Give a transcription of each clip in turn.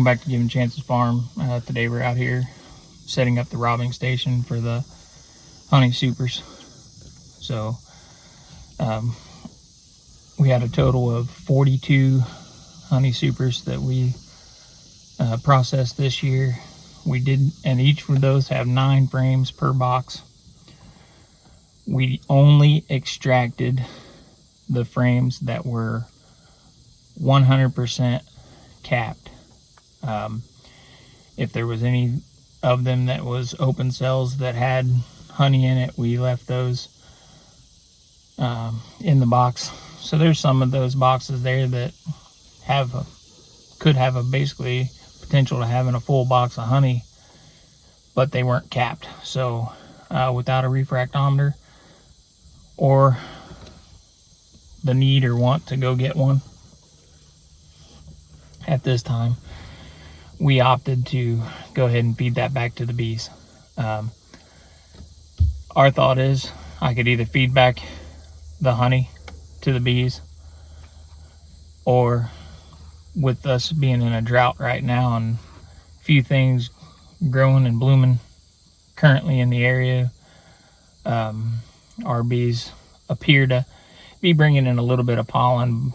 back to Giving Chances Farm. Today we're out here setting up the robbing station for the honey supers. So we had a total of 42 honey supers that we processed this year. We did, and each of those have 9 frames per box. We only extracted the frames that were 100% capped. If there was any of them that was open cells that had honey in it, we left those in the box. So there's some of those boxes there that could have a basically potential to having a full box of honey, but they weren't capped. So without a refractometer or the need or want to go get one at this time, we opted to go ahead and feed that back to the bees. Our thought is I could either feed back the honey to the bees, or with us being in a drought right now and a few things growing and blooming currently in the area, our bees appear to be bringing in a little bit of pollen,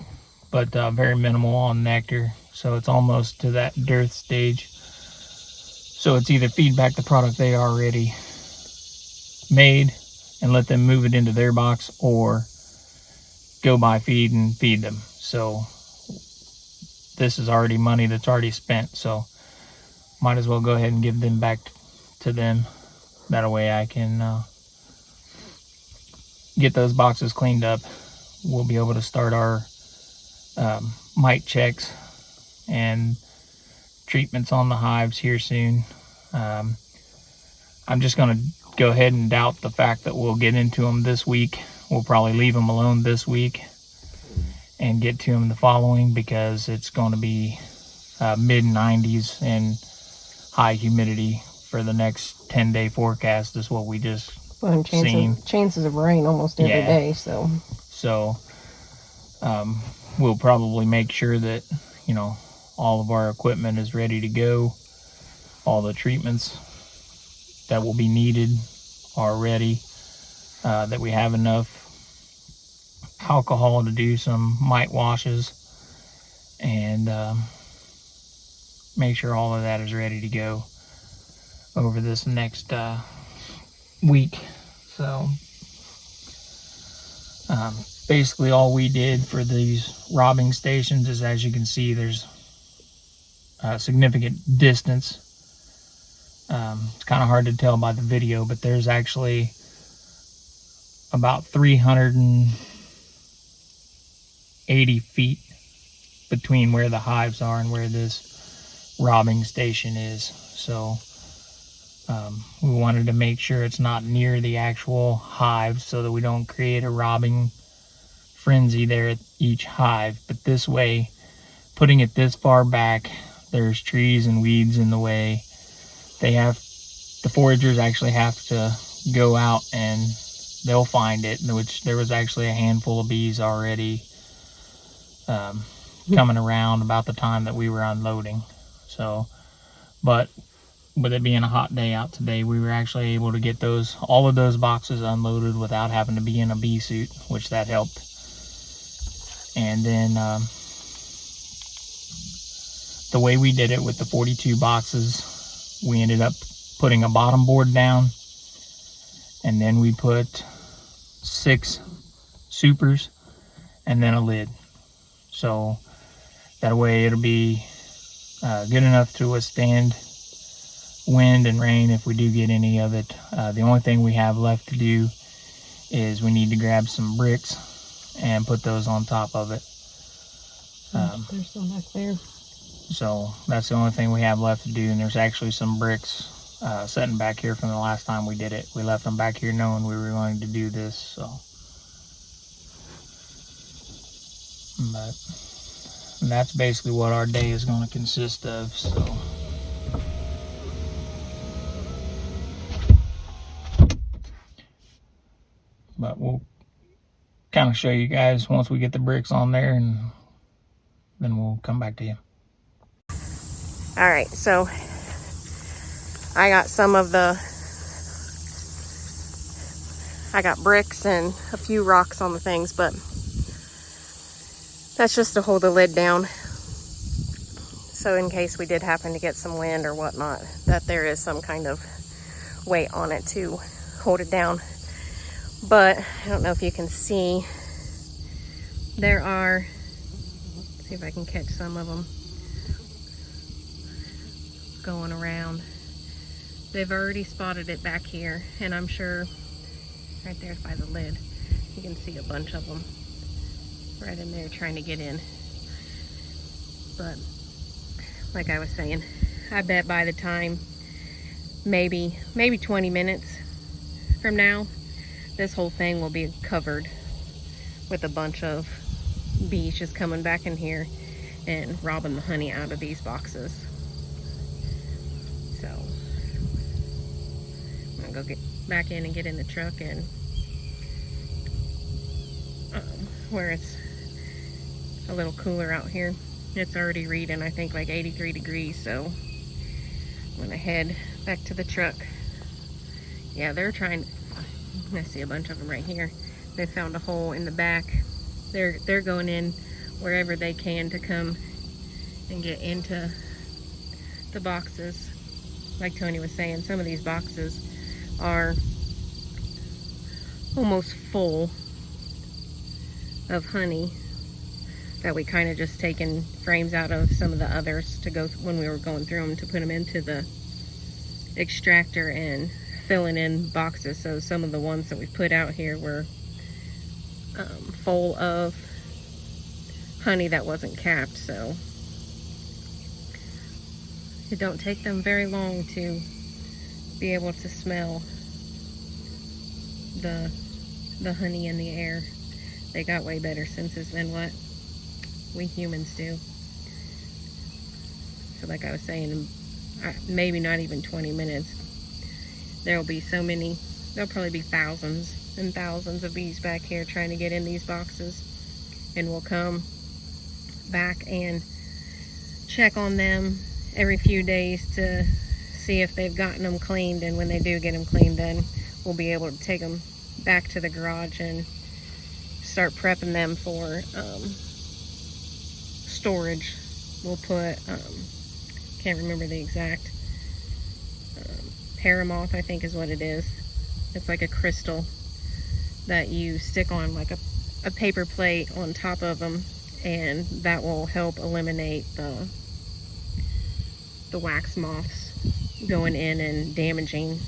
but very minimal on nectar. So it's almost to that dearth stage. So it's either feed back the product they already made and let them move it into their box, or go buy feed and feed them. So this is already money that's already spent, so might as well go ahead and give them back to them. That way I can get those boxes cleaned up. We'll be able to start our mite checks and treatments on the hives here soon. I'm just going to go ahead and doubt the fact that we'll get into them this week. We'll probably leave them alone this week and get to them the following, because it's going to be mid 90s and high humidity for the next 10-day forecast is what we just seen. Chances of rain almost every day. So we'll probably make sure that, you know, all of our equipment is ready to go. All the treatments that will be needed are ready, that we have enough alcohol to do some mite washes, and make sure all of that is ready to go over this next week. So basically all we did for these robbing stations is, as you can see, there's a significant distance. It's kind of hard to tell by the video, but there's actually about 380 feet between where the hives are and where this robbing station is. So we wanted to make sure it's not near the actual hives, so that we don't create a robbing frenzy there at each hive. But this way, putting it this far back, there's trees and weeds in the way. The foragers actually have to go out and they'll find it, which there was actually a handful of bees already coming around about the time that we were unloading. So, but with it being a hot day out today, we were actually able to get all of those boxes unloaded without having to be in a bee suit, which that helped. And then the way we did it with the 42 boxes, we ended up putting a bottom board down, and then we put 6 supers and then a lid. So that way it'll be good enough to withstand wind and rain if we do get any of it. The only thing we have left to do is we need to grab some bricks and put those on top of it. There's some back there. So that's the only thing we have left to do. And there's actually some bricks sitting back here from the last time we did it. We left them back here knowing we were going to do this. So, but that's basically what our day is going to consist of. So. But we'll kind of show you guys once we get the bricks on there, and then we'll come back to you. All right, so I got I got bricks and a few rocks on the things, but that's just to hold the lid down. So in case we did happen to get some wind or whatnot, that there is some kind of weight on it to hold it down. But I don't know if you can see, there are, let's see if I can catch some of them going around. They've already spotted it back here, and I'm sure right there by the lid, you can see a bunch of them right in there trying to get in. But like I was saying, I bet by the time maybe 20 minutes from now, this whole thing will be covered with a bunch of bees just coming back in here and robbing the honey out of these boxes. So I'm gonna go get back in and get in the truck, and where it's a little cooler out here. It's already reading, I think, like 83 degrees, so I'm gonna head back to the truck. Yeah, they're trying, I see a bunch of them right here. They found a hole in the back. They're going in wherever they can to come and get into the boxes. Like Tony was saying, some of these boxes are almost full of honey that we kind of just taken frames out of some of the others to go when we were going through them to put them into the extractor and filling in boxes. So some of the ones that we put out here were full of honey that wasn't capped, so it don't take them very long to be able to smell the honey in the air. They got way better senses than what we humans do. So like I was saying, maybe not even 20 minutes, there'll be so many, there'll probably be thousands and thousands of bees back here trying to get in these boxes, and we'll come back and check on them every few days to see if they've gotten them cleaned, and when they do get them cleaned, then we'll be able to take them back to the garage and start prepping them for storage. We'll put, can't remember the exact, paramoth I think is what it is. It's like a crystal that you stick on like a paper plate on top of them, and that will help eliminate the wax moths going in and damaging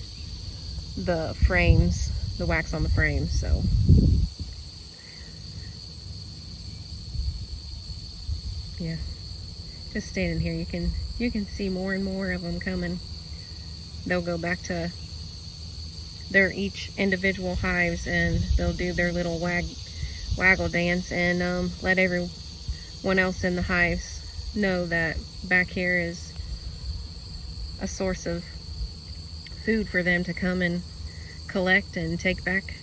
the frames, the wax on the frames. So yeah, just standing here, you can see more and more of them coming. They'll go back to their each individual hives, and they'll do their little waggle dance and let everyone else in the hives know that back here is a source of food for them to come and collect and take back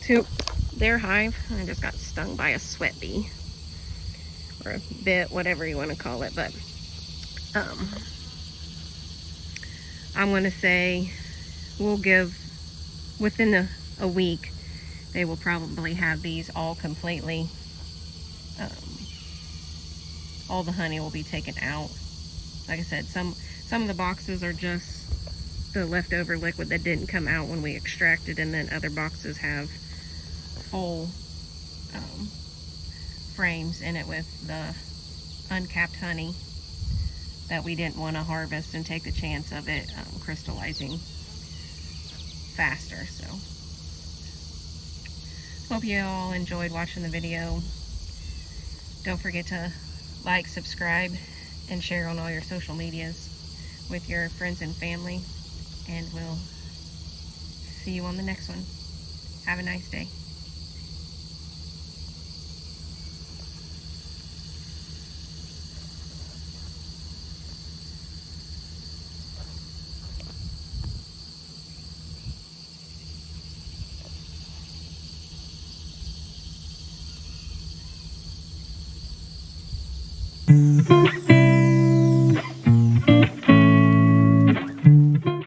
to their hive. I just got stung by a sweat bee, or a bit, whatever you want to call it, but I'm going to say we'll give, within a week, they will probably have these all completely, all the honey will be taken out. Like I said, some of the boxes are just the leftover liquid that didn't come out when we extracted, and then other boxes have full frames in it with the uncapped honey that we didn't want to harvest and take the chance of it crystallizing faster. So hope you all enjoyed watching the video. Don't forget to like, subscribe, and share on all your social medias with your friends and family, and we'll see you on the next one. Have a nice day. Yep.